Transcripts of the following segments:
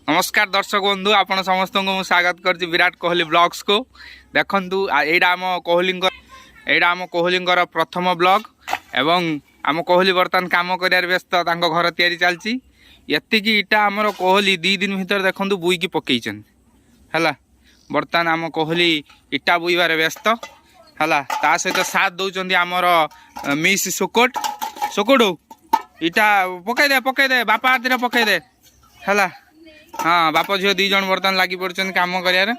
नमस्कार दर्शक बंधु आपण समस्त को स्वागत कर विराट कोहली ब्लॉग्स को देखु यहाँ आम कोहली प्रथम ब्लॉग एवं आम कोहली बर्तमान काम कर व्यस्त घर तैयारी चलती ये इटा आमर कोहली 2 दिन भीतर देखु बुईकी पकईन है बर्तमान आम कोहली इटा बुईबार व्यस्त है ता सहित साथ दौरान आमर मिस सुकोट सुकोट इटा पकईदे बापा हाथ पकईदे है हाँ बाप झील 2 जन बर्तमान लगी पड़े कम कर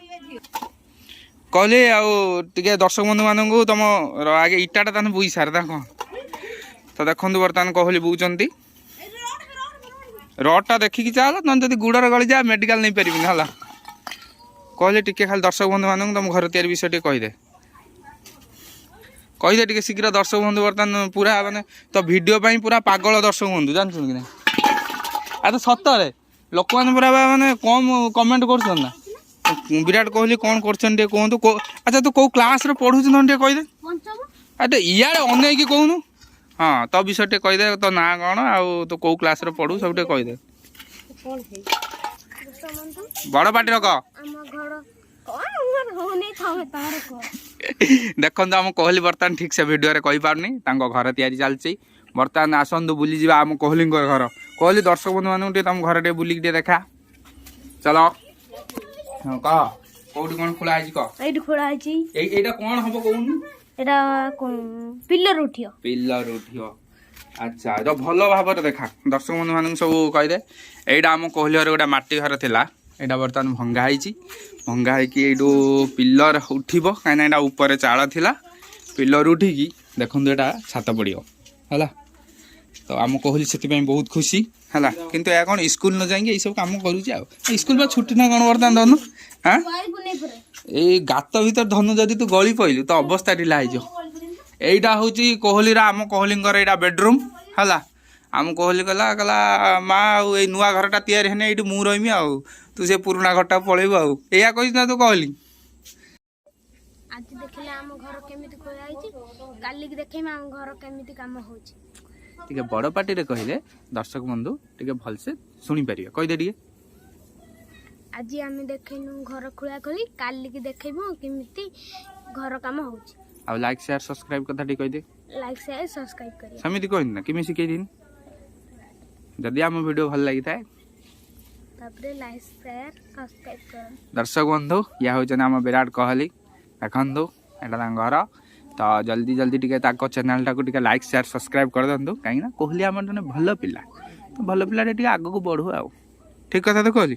कहली आगे दर्शक बंधु मान तुम आगे इटाटा तेन बुई सार कौन तो देखु बर्तमान कहली बुझे रडटा देखिकी चल ना जब गुड़र गली जा मेडिकल नहीं पारि है कहली टे खाली दर्शक बंधु मान तुम घर तैयारी विषय कहीदे टे शीघ्र दर्शक बंधु बर्तमान पूरा मानने तो भिडियो पूरा पागल दर्शक बंधु जानते कि नहीं तो सतरे लोक मैंने पूरा मानने कम कमेंट कर विराट कोहली कौन कर कहतु अच्छा तू कौ क्लास पढ़ु टे कहीदे अच्छा इे अनेक कहूनु हाँ तो विषय टे कहीदे तो ना कौन आउ तू कौ क्लास पढ़ु सब टे कहीदे बड़ पार्टी कह देखो आम कोहली बर्तमान ठीक से भिडियो कही पारनी घर तैयारी चलती बर्तमान आसतु बुली जा आम कोहली घर कोहली दर्शक बंधु मानू तुम घर टे बुलिक देखा चलो हाँ कह कौटी कौन खोला कह कौन हम कहून पिलर उठियो अच्छा तो भल भाव देखा दर्शक बंधु मान सब कहीदे यहाँ आम कोहली घर गोटे मटी घर था यहाँ बर्तमान भंगा हो पिलर उठब कहीं ऊपर चाल था पिलर उठिकी देखो यहाँ छात पड़ो है तो आम कोहली से बहुत खुशी है किंतु या कौन स्कूल न जाएंगे ये सब कम करुच्चे स्कूल पर छुट्टी ना कौन बर्तमान धनु हाँ ये गात भर धनु जदि तू गली पइलु तो अवस्था ढिला होईटा हूँ कोहली आम कोहली यहाँ बेडरूम है आम कोहली कहला माँ आई नुआ घरटा तैयारी है ये मुझे रही आउ तू से पुराना घरटा पलैबू आउ या कही ना तू कहली आज देखले आम घर केमिति खोलाइछि काली के देखे आम घर केमिति काम होछि ठीक है बड़ पार्टी रे कहिले दर्शक बंधु ठीक है भल से सुनी परिए कहि दे दिए आज आम देखैनु घर खोला खोली काली के देखैबो केमिति घर काम होछि आ लाइक शेयर सब्सक्राइब कथा टी कहि दे लाइक शेयर सब्सक्राइब करिए समिति कहि ना किमि सिकै दिन जदि आम वीडियो भल लागि थाए तापरे लाइक शेयर सब्सक्राइब कर दर्शक बंधु या हो जना हम विराट कोहली देखंदु एटा घर तो जल्दी जल्दी टिके ताको चैनल टाको टिके लाइक शेयर सब्सक्राइब कर दंतु कहीं कोहली आम जने भल पिला तो भल पिला टिके आगो को बढ़ू आ ठीक कथा तो कहली